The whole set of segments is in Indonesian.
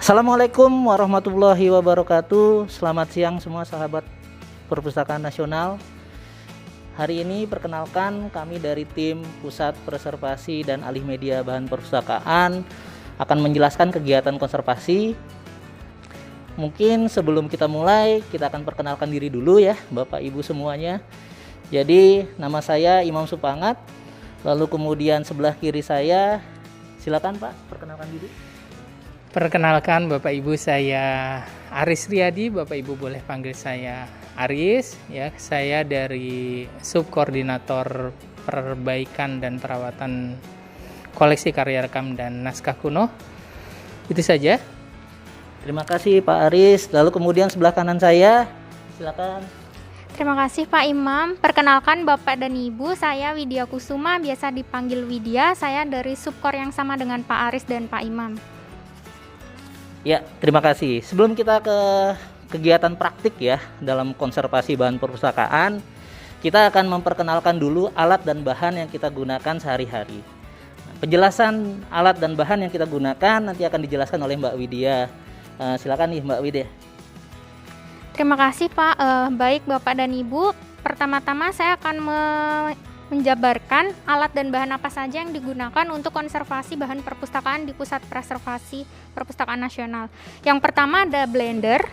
Assalamualaikum warahmatullahi wabarakatuh. Selamat siang semua sahabat Perpustakaan Nasional. Hari ini perkenalkan kami dari tim Pusat Preservasi dan Alih Media Bahan Perpustakaan akan menjelaskan kegiatan konservasi. Mungkin sebelum kita mulai, kita akan perkenalkan diri dulu ya Bapak Ibu semuanya. Jadi nama saya Imam Supangat. Lalu kemudian sebelah kiri saya, silakan Pak, perkenalkan diri. Perkenalkan Bapak Ibu, saya Aris Riyadi. Bapak Ibu boleh panggil saya Aris ya. Saya dari Subkoordinator Perbaikan dan Perawatan Koleksi Karya Rekam dan Naskah Kuno. Itu saja. Terima kasih Pak Aris. Lalu kemudian sebelah kanan saya, silakan. Terima kasih Pak Imam. Perkenalkan Bapak dan Ibu, saya Widya Kusuma, biasa dipanggil Widya. Saya dari Subkor yang sama dengan Pak Aris dan Pak Imam. Ya, terima kasih. Sebelum kita ke kegiatan praktik ya dalam konservasi bahan perpustakaan, kita akan memperkenalkan dulu alat dan bahan yang kita gunakan sehari-hari. Penjelasan alat dan bahan yang kita gunakan nanti akan dijelaskan oleh Mbak Widya. Silakan nih Mbak Widya. Terima kasih Pak. Baik Bapak dan Ibu, pertama-tama saya akan menjabarkan alat dan bahan apa saja yang digunakan untuk konservasi bahan perpustakaan di Pusat Preservasi Perpustakaan Nasional. Yang pertama ada blender,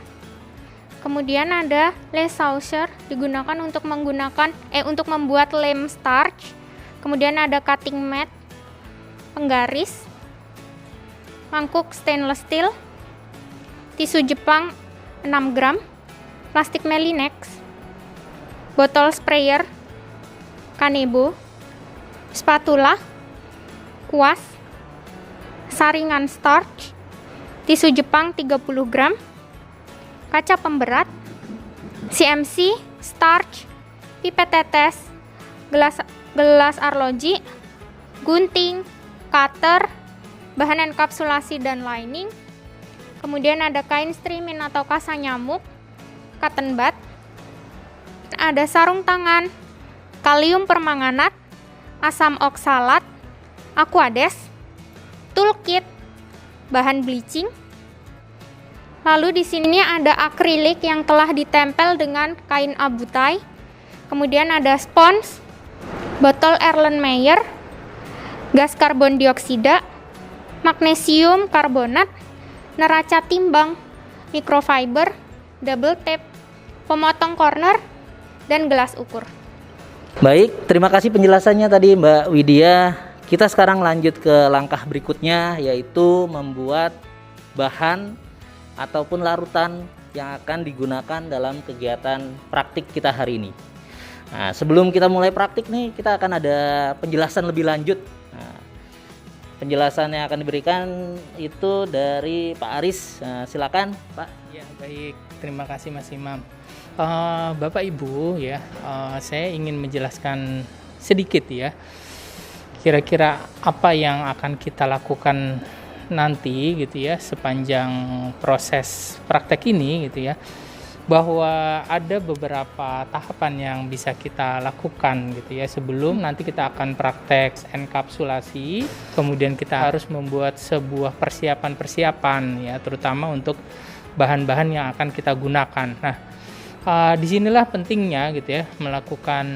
kemudian ada lace saucer, digunakan untuk membuat lem starch, kemudian ada cutting mat, penggaris, mangkuk stainless steel, tisu Jepang 6 gram, plastik Melinex, botol sprayer, kanebo, spatula, kuas, saringan starch, tisu Jepang 30 gram, kaca pemberat, CMC, starch, pipet tetes, gelas arloji, gunting, cutter, bahan enkapsulasi dan lining, kemudian ada kain strimin atau kasa nyamuk, cotton bud, ada sarung tangan, kalium permanganat, asam oksalat, aquades, toolkit, bahan bleaching. Lalu di sini ada akrilik yang telah ditempel dengan kain abutai. Kemudian ada spons, botol Erlenmeyer, gas karbon dioksida, magnesium karbonat, neraca timbang, microfiber, double tape, pemotong corner, dan gelas ukur. Baik, terima kasih penjelasannya tadi Mbak Widya. Kita sekarang lanjut ke langkah berikutnya, yaitu membuat bahan ataupun larutan yang akan digunakan dalam kegiatan praktik kita hari ini. Nah, sebelum kita mulai praktik nih, kita akan ada penjelasan lebih lanjut. Nah, penjelasan yang akan diberikan itu dari Pak Aris. Nah, silakan Pak. Ya, baik. Terima kasih Mas Imam. Bapak Ibu ya, saya ingin menjelaskan sedikit ya, kira-kira apa yang akan kita lakukan nanti gitu ya sepanjang proses praktek ini gitu ya, bahwa ada beberapa tahapan yang bisa kita lakukan gitu ya sebelum nanti kita akan praktek enkapsulasi. Kemudian kita harus membuat sebuah persiapan ya, terutama untuk bahan-bahan yang akan kita gunakan. Nah, disinilah pentingnya gitu ya melakukan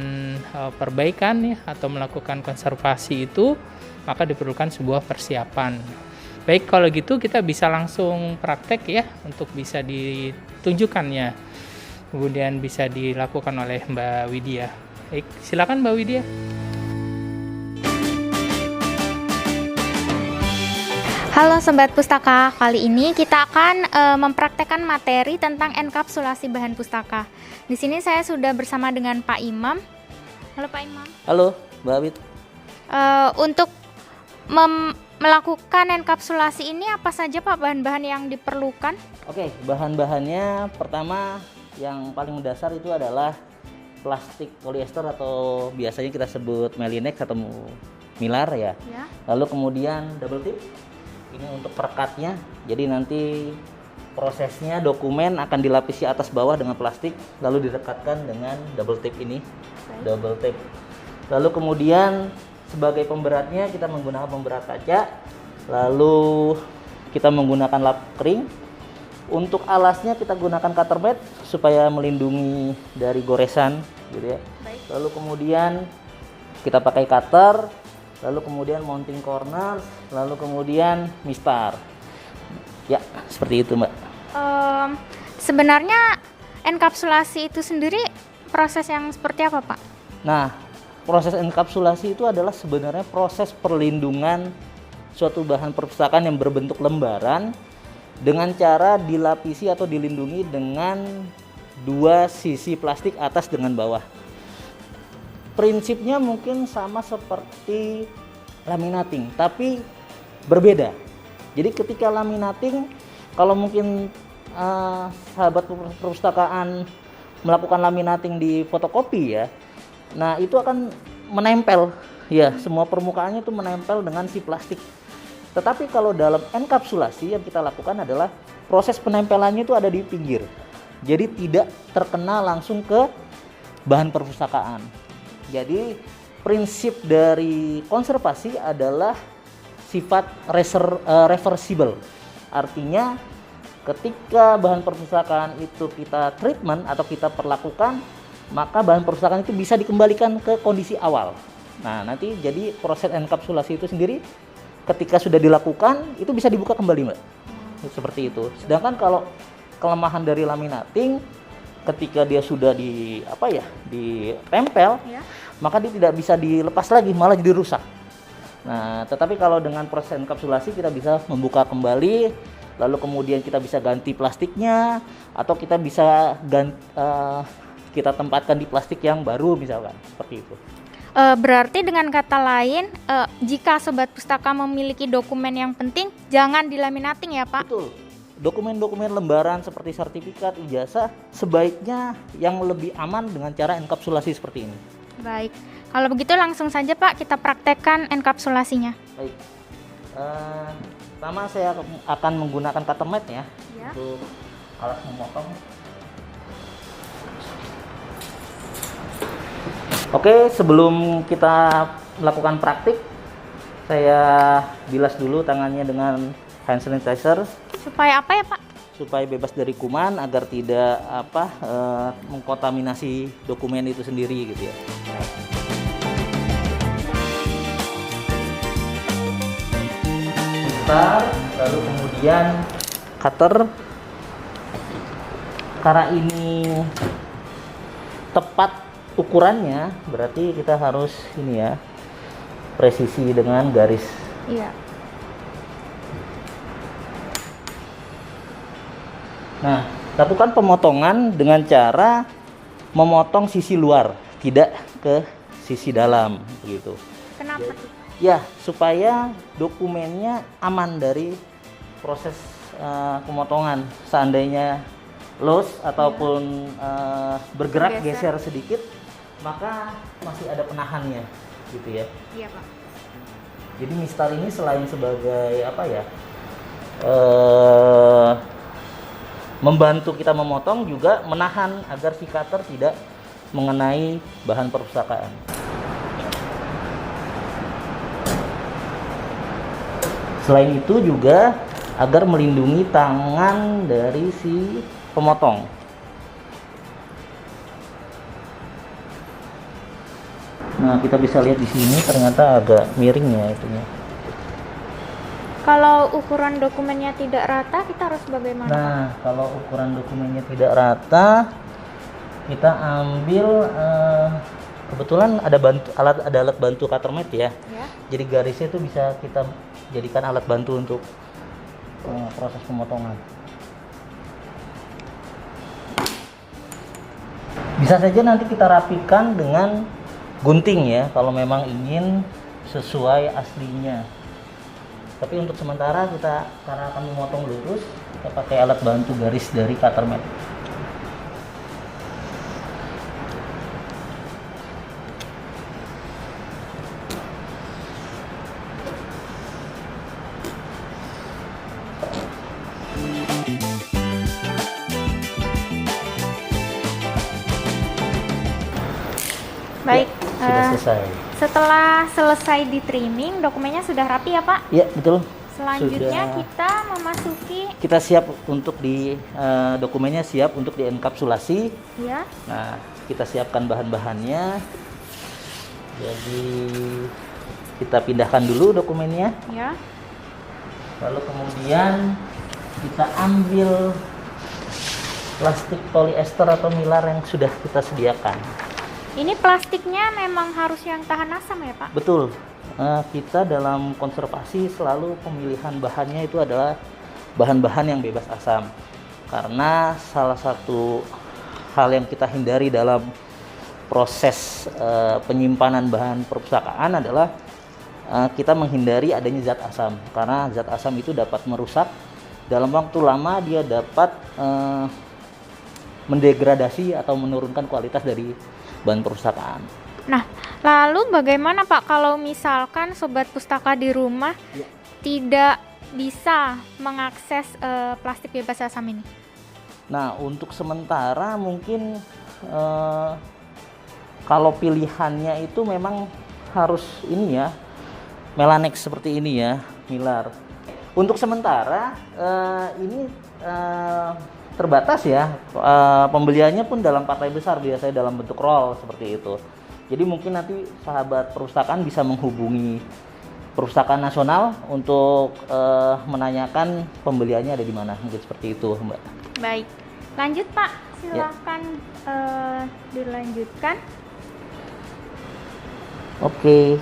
perbaikan ya atau melakukan konservasi itu, maka diperlukan sebuah persiapan. Baik, kalau gitu kita bisa langsung praktek ya untuk bisa ditunjukkannya, kemudian bisa dilakukan oleh Mbak Widya. Baik, silakan Mbak Widya. Halo Sobat Pustaka, kali ini kita akan mempraktekkan materi tentang enkapsulasi bahan pustaka. Di sini saya sudah bersama dengan Pak Imam. Halo Pak Imam. Halo Mbak Wid. Untuk melakukan enkapsulasi ini apa saja Pak bahan-bahan yang diperlukan? Oke, bahan-bahannya pertama yang paling mendasar itu adalah plastik polyester atau biasanya kita sebut Melinex atau Mylar ya. Lalu kemudian double tip. Ini untuk perekatnya, jadi nanti prosesnya dokumen akan dilapisi atas bawah dengan plastik, lalu direkatkan dengan double tape ini. Double tape. Lalu kemudian sebagai pemberatnya kita menggunakan pemberat kaca, lalu kita menggunakan lap kering. Untuk alasnya kita gunakan cutter mat supaya melindungi dari goresan gitu ya. Baik. Lalu kemudian kita pakai cutter, lalu kemudian mounting corner, lalu kemudian mistar. Ya, seperti itu, Mbak. Sebenarnya enkapsulasi itu sendiri proses yang seperti apa, Pak? Nah, proses enkapsulasi itu adalah sebenarnya proses perlindungan suatu bahan perpustakaan yang berbentuk lembaran dengan cara dilapisi atau dilindungi dengan dua sisi plastik atas dengan bawah. Prinsipnya mungkin sama seperti laminating, tapi berbeda. Jadi ketika laminating, kalau mungkin sahabat perpustakaan melakukan laminating di fotokopi ya, nah itu akan menempel ya, semua permukaannya itu menempel dengan si plastik. Tetapi kalau dalam enkapsulasi yang kita lakukan adalah proses penempelannya itu ada di pinggir. Jadi tidak terkena langsung ke bahan perpustakaan. Jadi prinsip dari konservasi adalah sifat reversible. Artinya ketika bahan perpustakaan itu kita treatment atau kita perlakukan, maka bahan perpustakaan itu bisa dikembalikan ke kondisi awal. Nah, nanti jadi proses enkapsulasi itu sendiri ketika sudah dilakukan itu bisa dibuka kembali, Mbak. Seperti itu. Sedangkan kalau kelemahan dari laminating ketika dia sudah ditempel, Ya. maka dia tidak bisa dilepas lagi, malah jadi rusak. Nah, tetapi kalau dengan proses enkapsulasi kita bisa membuka kembali, lalu kemudian kita bisa ganti plastiknya atau kita bisa kita tempatkan di plastik yang baru misalkan, seperti itu. Berarti dengan kata lain, jika sobat pustaka memiliki dokumen yang penting, jangan dilaminating ya, Pak? Betul. Dokumen-dokumen lembaran seperti sertifikat, ijazah sebaiknya yang lebih aman dengan cara enkapsulasi seperti ini. Baik. Kalau begitu langsung saja, Pak, kita praktekkan enkapsulasinya. Baik. Pertama saya akan menggunakan cutter mat ya, Ya. untuk alat memotong. Oke, sebelum kita melakukan praktik, saya bilas dulu tangannya dengan hand sanitizer Supaya apa ya, Pak? supaya bebas dari kuman agar tidak mengkontaminasi dokumen itu sendiri gitu ya. Lalu kemudian cutter. Karena ini tepat ukurannya, berarti kita harus ini ya, presisi dengan garis. Iya. Nah, lakukan pemotongan dengan cara memotong sisi luar, tidak ke sisi dalam begitu. Kenapa tuh? Ya, supaya dokumennya aman dari proses pemotongan. Seandainya loose ataupun bergerak geser sedikit, maka masih ada penahannya gitu ya. Iya, Pak. Jadi mistar ini selain sebagai membantu kita memotong, juga menahan agar si cutter tidak mengenai bahan perpustakaan. Selain itu juga agar melindungi tangan dari si pemotong. Nah, kita bisa lihat di sini ternyata agak miring ya itunya. Kalau ukuran dokumennya tidak rata, kita harus bagaimana? Nah, kalau ukuran dokumennya tidak rata, kita ambil kebetulan ada alat bantu cutter mat ya. Ya. Jadi garisnya itu bisa kita jadikan alat bantu untuk proses pemotongan. Bisa saja nanti kita rapikan dengan gunting ya, kalau memang ingin sesuai aslinya. Tapi untuk sementara kita, karena akan memotong lurus, kita pakai alat bantu garis dari cutter mat. Baik. Sudah selesai. Setelah selesai di trimming, dokumennya sudah rapi ya, Pak? Ya, betul. Selanjutnya Sudah. kita memasuki Kita siap untuk dokumennya siap untuk dienkapsulasi. ya. Nah, kita siapkan bahan-bahannya. Jadi kita pindahkan dulu dokumennya. Ya. Lalu kemudian kita ambil plastik polyester atau milar yang sudah kita sediakan. Ini plastiknya memang harus yang tahan asam ya, Pak? Betul. Kita dalam konservasi selalu pemilihan bahannya itu adalah bahan-bahan yang bebas asam. Karena salah satu hal yang kita hindari dalam proses penyimpanan bahan perpustakaan adalah kita menghindari adanya zat asam. Karena zat asam itu dapat merusak dalam waktu lama, dia dapat mendegradasi atau menurunkan kualitas dari bahan perpustakaan. Nah, lalu bagaimana Pak kalau misalkan sobat pustaka di rumah Ya. tidak bisa mengakses plastik bebas asam ini? Nah, untuk sementara mungkin kalau pilihannya itu memang harus ini ya, Melanex seperti ini ya, milar. Untuk sementara ini terbatas ya, pembeliannya pun dalam partai besar, biasanya dalam bentuk roll seperti itu. Jadi mungkin nanti sahabat perpustakaan bisa menghubungi Perpustakaan Nasional untuk menanyakan pembeliannya ada di mana, mungkin seperti itu, Mbak. Baik, lanjut Pak, silahkan dilanjutkan. Oke.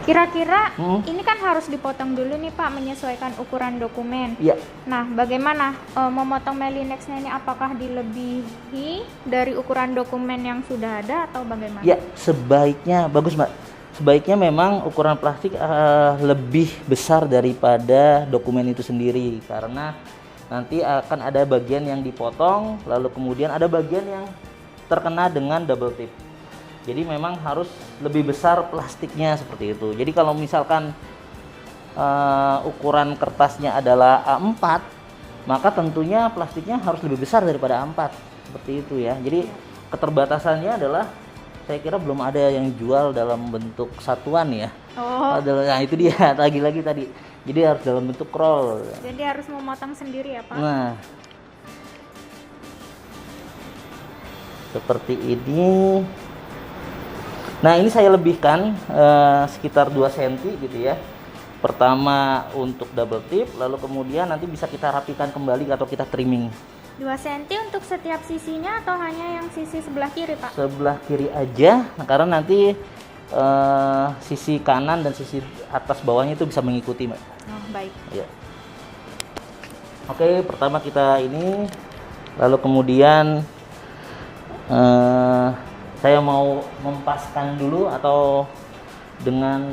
Kira-kira ini kan harus dipotong dulu nih Pak, menyesuaikan ukuran dokumen. Ya, Nah, bagaimana memotong Melinexnya ini? Apakah dilebihi dari ukuran dokumen yang sudah ada atau bagaimana? ya sebaiknya bagus, Mbak. Sebaiknya memang ukuran plastik lebih besar daripada dokumen itu sendiri, karena nanti akan ada bagian yang dipotong, lalu kemudian ada bagian yang terkena dengan double tip. Jadi memang harus lebih besar plastiknya seperti itu. Jadi kalau misalkan ukuran kertasnya adalah A4, maka tentunya plastiknya harus lebih besar daripada A4 seperti itu ya. Jadi keterbatasannya adalah saya kira belum ada yang jual dalam bentuk satuan ya. Oh, Nah itu dia lagi-lagi tadi. Jadi harus dalam bentuk roll. jadi harus memotong sendiri ya Pak? Nah, seperti ini. Nah ini saya lebihkan sekitar 2 cm gitu ya. Pertama untuk double tip, lalu kemudian nanti bisa kita rapikan kembali atau kita trimming. 2 cm untuk setiap sisinya atau hanya yang sisi sebelah kiri Pak? Sebelah kiri aja, nah, karena nanti sisi kanan dan sisi atas bawahnya itu bisa mengikuti, Mbak. Oh, baik. Ya. Oke, pertama kita ini, lalu kemudian saya mau mempaskan dulu atau dengan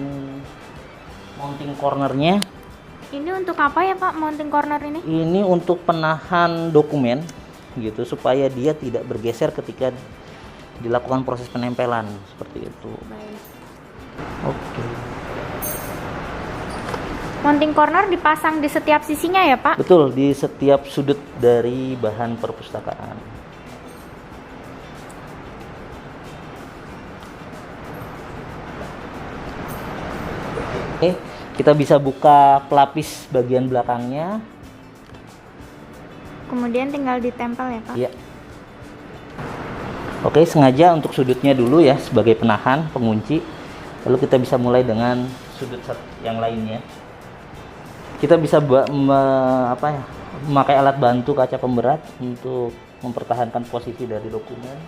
mounting cornernya. Ini untuk apa ya Pak, mounting corner ini? Ini untuk penahan dokumen gitu supaya dia tidak bergeser ketika dilakukan proses penempelan seperti itu. Baik. Oke. Mounting corner dipasang di setiap sisinya ya Pak? Betul, di setiap sudut dari bahan perpustakaan. Oke, kita bisa buka pelapis bagian belakangnya. Kemudian tinggal ditempel ya Pak? Iya. Oke, sengaja untuk sudutnya dulu ya sebagai penahan, pengunci. Lalu kita bisa mulai dengan sudut yang lainnya. Kita bisa memakai alat bantu kaca pemberat untuk mempertahankan posisi dari dokumen.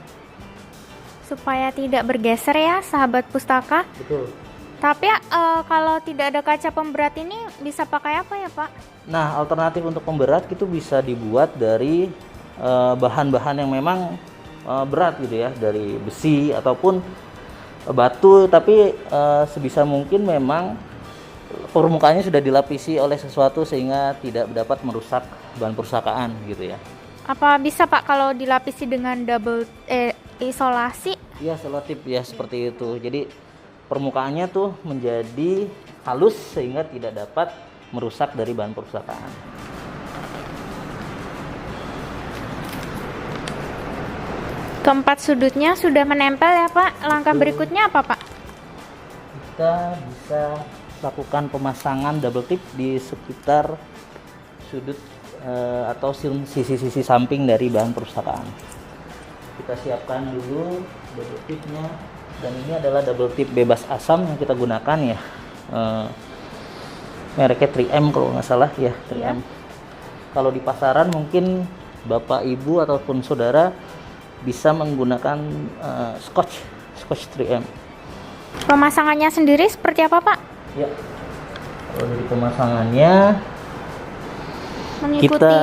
Supaya tidak bergeser ya sahabat pustaka. Betul. Tapi kalau tidak ada kaca pemberat ini bisa pakai apa ya Pak? Nah, alternatif untuk pemberat itu bisa dibuat dari bahan-bahan yang memang berat gitu ya, dari besi ataupun batu, tapi sebisa mungkin memang permukaannya sudah dilapisi oleh sesuatu sehingga tidak dapat merusak bahan perpustakaan gitu ya. Apa bisa Pak kalau dilapisi dengan double isolasi? Iya, selotip ya seperti itu. Jadi permukaannya tuh menjadi halus sehingga tidak dapat merusak dari bahan perpustakaan. Keempat sudutnya sudah menempel ya Pak. Langkah Betul. berikutnya apa Pak? Kita bisa lakukan pemasangan double tip di sekitar sudut atau sisi-sisi samping dari bahan perpustakaan. Kita siapkan dulu double tipnya, dan ini adalah double tip bebas asam yang kita gunakan ya. Mereknya 3M kalau nggak salah ya, 3M. Kalau di pasaran mungkin Bapak Ibu ataupun saudara bisa menggunakan Scotch 3M. Pemasangannya sendiri seperti apa, Pak? Ya, kalau dari pemasangannya Mengikuti kita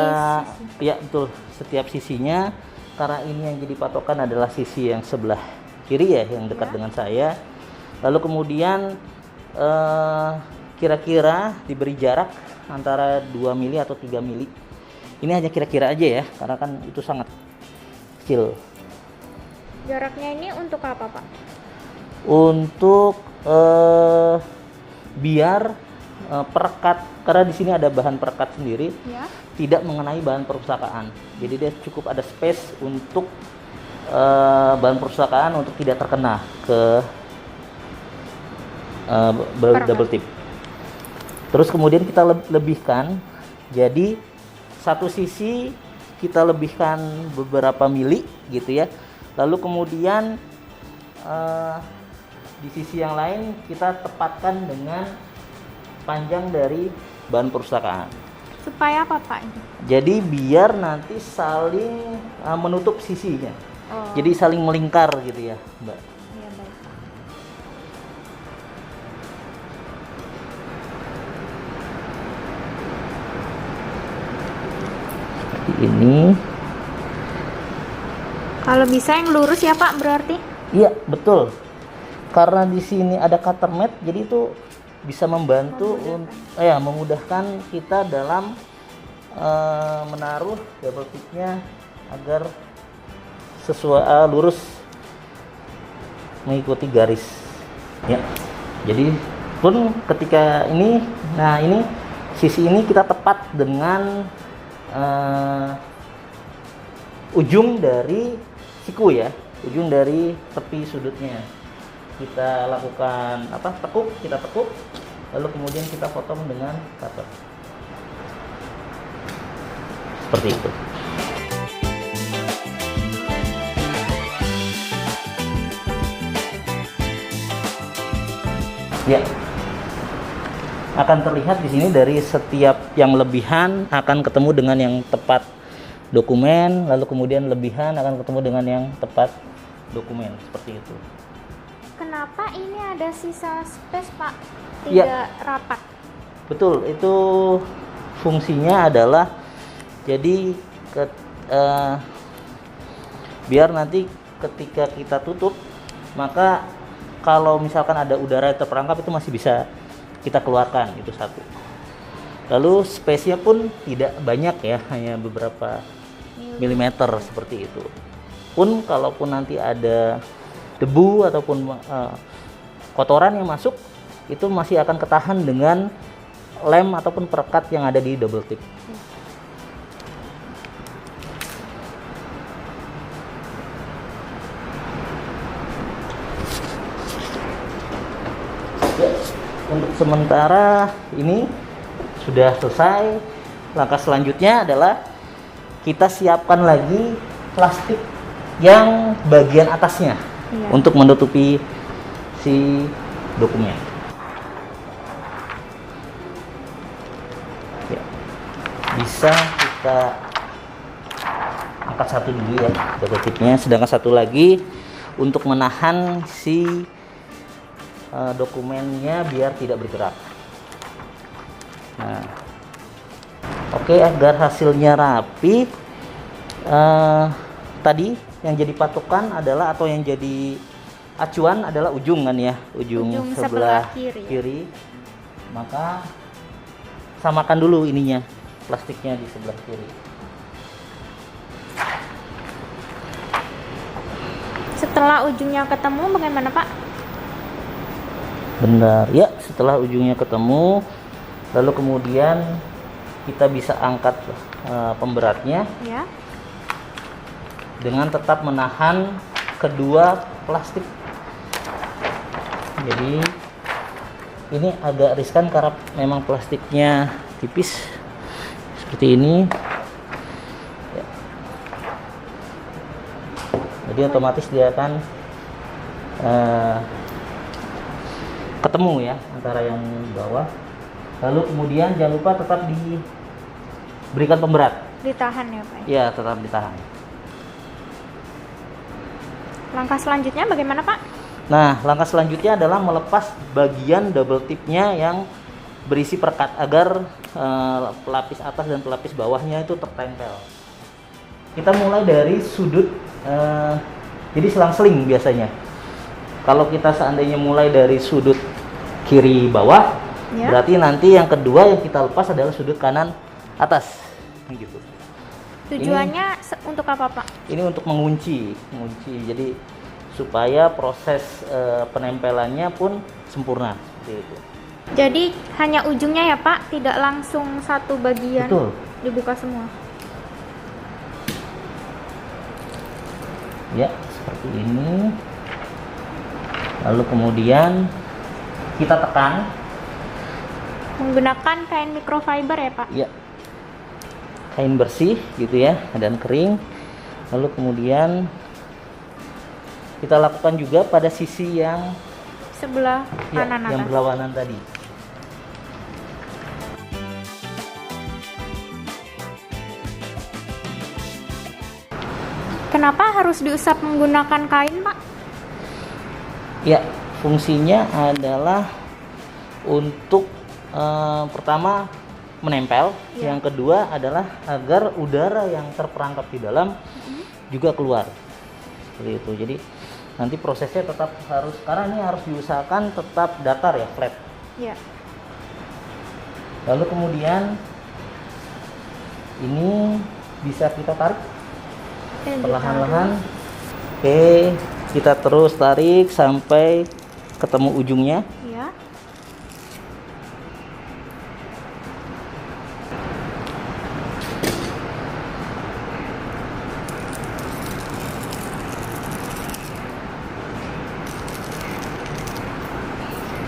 sisi. ya betul, setiap sisinya, karena ini yang jadi patokan adalah sisi yang sebelah kiri ya, yang dekat dengan saya. Lalu kemudian kira-kira diberi jarak antara 2 mili atau 3 mili. Ini hanya kira-kira aja ya, karena kan itu sangat kecil. Jaraknya ini untuk apa, Pak? Untuk biar perekat, karena di sini ada bahan perekat sendiri, Ya. tidak mengenai bahan perpustakaan. Jadi dia cukup ada space untuk bahan perpustakaan untuk tidak terkena ke double tip. Terus kemudian kita lebihkan, jadi satu sisi kita lebihkan beberapa mili gitu ya. Lalu kemudian di sisi yang lain kita tepatkan dengan panjang dari bahan perpustakaan. Supaya apa, Pak? Jadi biar nanti saling menutup sisinya. Oh. Jadi saling melingkar gitu ya, Mbak. Iya, baik. Seperti ini. Kalau bisa yang lurus ya, Pak, berarti? Iya, betul. Karena di sini ada cutter mat, jadi itu bisa membantu memudahkan kita dalam menaruh double tipnya agar sesuai lurus mengikuti garis. Ya. Jadi pun ketika ini, nah ini sisi ini kita tepat dengan ujung dari siku ya, ujung dari tepi sudutnya. Kita lakukan kita tekuk, lalu kemudian kita potong dengan cutter. Seperti itu. Ya. Akan terlihat di sini dari setiap yang lebihan akan ketemu dengan yang tepat dokumen, lalu kemudian lebihan akan ketemu dengan yang tepat dokumen, seperti itu. Kenapa ini ada sisa space, Pak? Tidak Ya. rapat. Betul, itu fungsinya adalah jadi biar nanti ketika kita tutup, maka kalau misalkan ada udara yang terperangkap itu masih bisa kita keluarkan, itu satu. Lalu space-nya pun tidak banyak ya, hanya beberapa milimeter seperti itu. Pun kalaupun nanti ada debu ataupun kotoran yang masuk, itu masih akan ketahan dengan lem ataupun perekat yang ada di double tip. Ya, untuk sementara ini sudah selesai. Langkah selanjutnya adalah kita siapkan lagi plastik yang bagian atasnya. Iya. Untuk menutupi si dokumen. Ya. Bisa kita angkat satu dulu ya double tipnya, sedangkan satu lagi untuk menahan si dokumennya biar tidak bergerak. Nah, oke, agar hasilnya rapi, tadi yang jadi patokan adalah, atau yang jadi acuan adalah ujung kan ya, ujung sebelah kiri. Maka samakan dulu ininya, plastiknya di sebelah kiri. Setelah ujungnya ketemu bagaimana, Pak? Benar ya, setelah ujungnya ketemu, lalu kemudian kita bisa angkat pemberatnya Ya. dengan tetap menahan kedua plastik. Jadi ini agak riskan karena memang plastiknya tipis seperti ini ya. Jadi otomatis dia akan ketemu ya antara yang bawah. Lalu kemudian jangan lupa tetap diberikan pemberat. Ditahan ya Pak? Ya, tetap ditahan. Langkah selanjutnya bagaimana Pak? Nah, langkah selanjutnya adalah melepas bagian double tipnya yang berisi perekat agar pelapis atas dan pelapis bawahnya itu tertempel. Kita mulai dari sudut, jadi selang-seling biasanya. Kalau kita seandainya mulai dari sudut kiri bawah, ya, berarti nanti yang kedua yang kita lepas adalah sudut kanan atas, gitu. Tujuannya untuk apa Pak? Ini untuk mengunci. Jadi supaya proses penempelannya pun sempurna, seperti itu. Jadi hanya ujungnya ya Pak, tidak langsung satu bagian. Betul. Dibuka semua. Ya, seperti ini. Lalu kemudian kita tekan menggunakan kain microfiber ya Pak? Ya, kain bersih gitu ya dan kering. Lalu kemudian kita lakukan juga pada sisi yang sebelah kanan yang atas, berlawanan tadi. Kenapa harus diusap menggunakan kain Pak? Ya, fungsinya adalah untuk pertama menempel, yang kedua adalah agar udara yang terperangkap di dalam juga keluar, seperti itu. Jadi nanti prosesnya tetap harus, karena ini harus diusahakan tetap datar ya, flat. Ya. Lalu kemudian ini bisa kita tarik perlahan-lahan. Oke, kita terus tarik sampai ketemu ujungnya. Ya.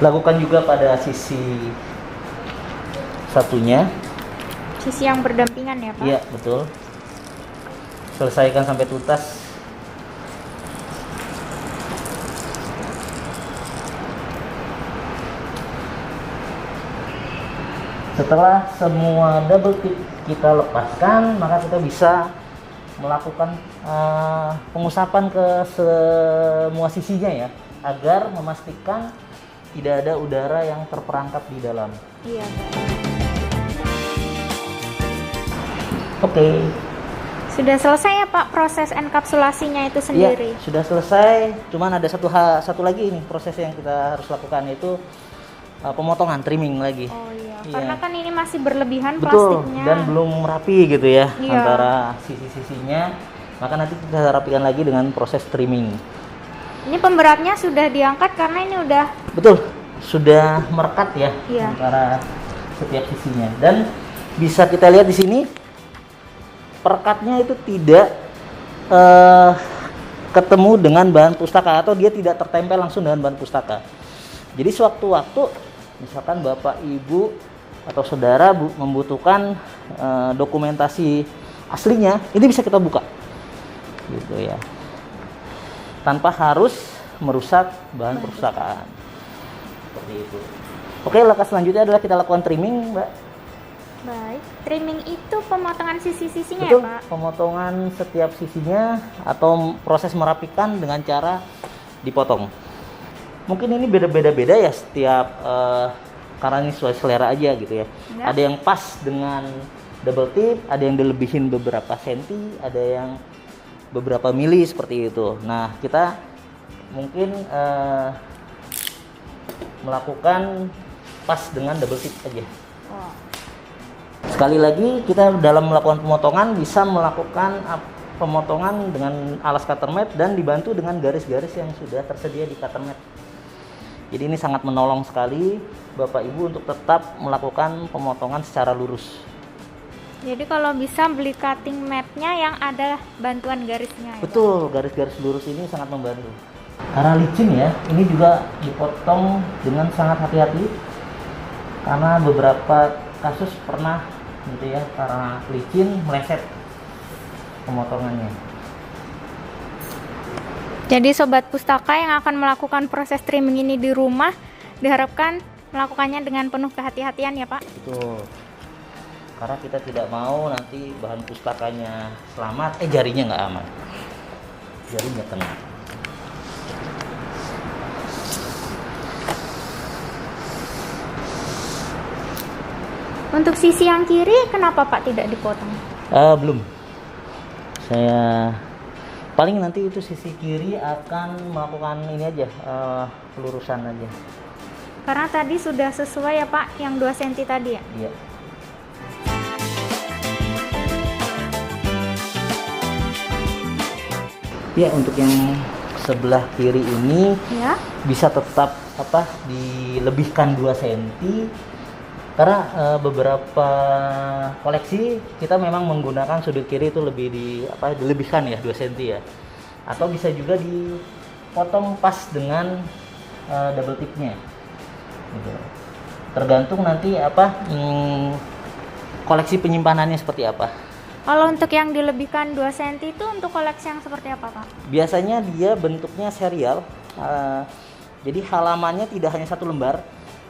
Lakukan juga pada sisi satunya. Sisi yang berdampingan ya Pak? Iya, betul. Selesaikan sampai tuntas. Setelah semua double tip kita lepaskan, maka kita bisa melakukan pengusapan ke semua sisinya ya, agar memastikan tidak ada udara yang terperangkap di dalam. Iya. Oke. Sudah selesai ya Pak proses enkapsulasinya itu sendiri? Iya, sudah selesai. Cuman ada satu lagi nih proses yang kita harus lakukan, yaitu pemotongan, trimming lagi. Oh iya. Karena kan ini masih berlebihan. Betul, plastiknya. dan belum rapi gitu ya, iya, antara sisi-sisinya. Maka nanti kita rapikan lagi dengan proses trimming. Ini pemberatnya sudah diangkat karena ini udah. Betul, sudah merekat ya, iya, antara setiap sisinya. Dan bisa kita lihat di sini perekatnya itu tidak ketemu dengan bahan pustaka, atau dia tidak tertempel langsung dengan bahan pustaka. Jadi sewaktu-waktu misalkan Bapak Ibu atau saudara membutuhkan dokumentasi aslinya, ini bisa kita buka gitu ya, tanpa harus merusak bahan perpustakaan, seperti itu. Oke, langkah selanjutnya adalah kita lakukan trimming, Mbak. Baik, trimming itu pemotongan sisi-sisinya Betul, ya Pak? pemotongan setiap sisinya atau proses merapikan dengan cara dipotong. Mungkin ini beda-beda ya setiap karena ini sesuai selera aja gitu ya. Ya. Ada yang pas dengan double tip, ada yang dilebihin beberapa senti, ada yang beberapa mili seperti itu. Nah, kita mungkin melakukan pas dengan double tip aja. Oh. Sekali lagi, kita dalam melakukan pemotongan bisa melakukan pemotongan dengan alas cutter mat dan dibantu dengan garis-garis yang sudah tersedia di cutter mat. Jadi ini sangat menolong sekali Bapak Ibu untuk tetap melakukan pemotongan secara lurus. Jadi kalau bisa beli cutting mat-nya yang ada bantuan garisnya. Betul, garis-garis lurus ini sangat membantu. Karena licin ya, ini juga dipotong dengan sangat hati-hati karena beberapa kasus pernah gitu ya, karena licin meleset pemotongannya. Jadi sobat pustaka yang akan melakukan proses trimming ini di rumah diharapkan melakukannya dengan penuh kehati-hatian ya Pak. Betul. Karena kita tidak mau nanti bahan pustakanya selamat, jarinya nggak aman, jarinya kena. Untuk sisi yang kiri kenapa Pak tidak dipotong? Belum. Saya paling nanti itu sisi kiri akan melakukan ini aja, pelurusan aja. Karena tadi sudah sesuai ya Pak, yang 2 cm tadi ya? Iya. Ya, untuk yang sebelah kiri ini Ya. bisa tetap dilebihkan 2 cm. Karena beberapa koleksi kita memang menggunakan sudut kiri itu lebih dilebihkan ya 2 cm ya. Atau bisa juga dipotong pas dengan double tipnya. Gitu. Tergantung nanti koleksi penyimpanannya seperti apa. Kalau untuk yang dilebihkan 2 cm itu untuk koleksi yang seperti apa Pak? Biasanya dia bentuknya serial. Jadi halamannya tidak hanya 1 lembar.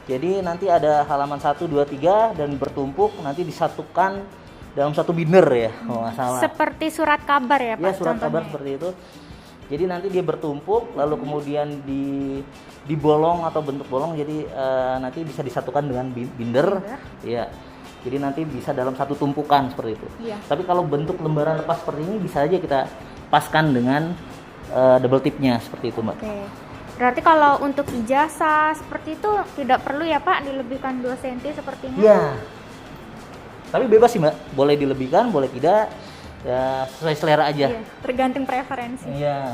Jadi nanti ada halaman 1, 2, 3 dan bertumpuk, nanti disatukan dalam satu binder ya, kalau nggak salah. Seperti surat kabar ya Pak? Ya, surat contohnya. kabar seperti itu. Jadi nanti dia bertumpuk, lalu kemudian dibolong atau bentuk bolong, jadi nanti bisa disatukan dengan binder. Ya. Jadi nanti bisa dalam satu tumpukan seperti itu. Iya. Tapi kalau bentuk lembaran lepas seperti ini bisa aja kita paskan dengan double tipnya seperti itu, Mbak. Oke. Berarti kalau untuk ijazah seperti itu tidak perlu ya Pak dilebihkan 2 cm sepertinya? Iya. Tapi bebas sih Mbak, boleh dilebihkan, boleh tidak. Ya sesuai selera aja. Iya, tergantung preferensi. Iya.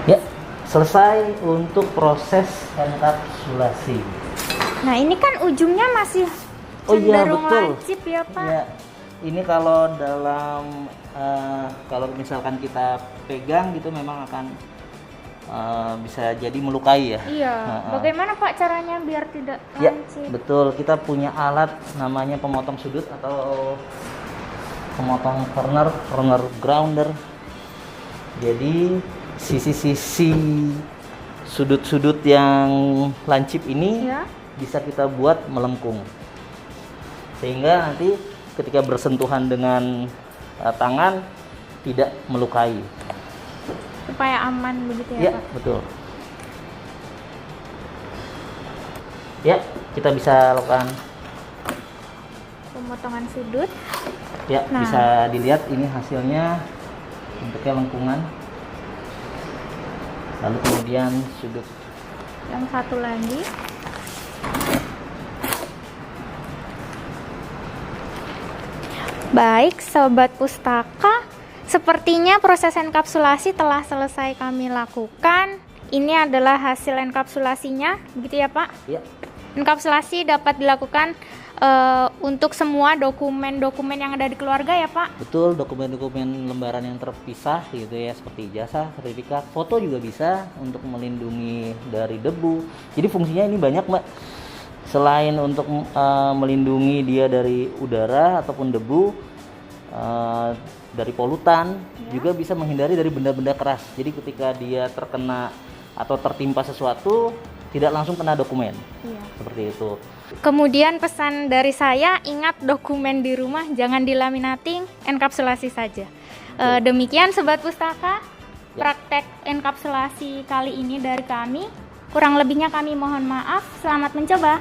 Ya, selesai untuk proses enkapsulasi. Nah ini kan ujungnya masih Oh iya, cenderung betul. lancip ya Pak. Ya, ini kalau kalau misalkan kita pegang gitu memang akan bisa jadi melukai ya. Iya. Bagaimana Pak caranya biar tidak Ya, lancip? betul. Kita punya alat namanya pemotong sudut atau pemotong corner grounder. Jadi sisi-sisi sudut-sudut yang lancip ini Ya. bisa kita buat melengkung. Sehingga nanti ketika bersentuhan dengan tangan tidak melukai. Supaya aman begitu ya Ya, Pak? betul. Ya, kita bisa lakukan. Pemotongan sudut. Ya, Nah. bisa dilihat ini hasilnya bentuknya lengkungan. Lalu kemudian sudut. Yang satu lagi. Baik, sobat pustaka, sepertinya proses enkapsulasi telah selesai kami lakukan. Ini adalah hasil enkapsulasinya, begitu ya Pak? Ya, Enkapsulasi dapat dilakukan untuk semua dokumen-dokumen yang ada di keluarga ya Pak? betul, dokumen-dokumen lembaran yang terpisah gitu ya, seperti ijazah, sertifikat, foto juga bisa untuk melindungi dari debu. Jadi fungsinya ini banyak Mbak. Selain untuk melindungi dia dari udara ataupun debu, dari polutan, juga bisa menghindari dari benda-benda keras. Jadi ketika dia terkena atau tertimpa sesuatu, tidak langsung kena dokumen. Iya. Seperti itu. Kemudian pesan dari saya, ingat dokumen di rumah jangan dilaminating, enkapsulasi saja. Demikian Sobat Pustaka, praktek enkapsulasi kali ini dari kami. Kurang lebihnya kami mohon maaf. Selamat mencoba.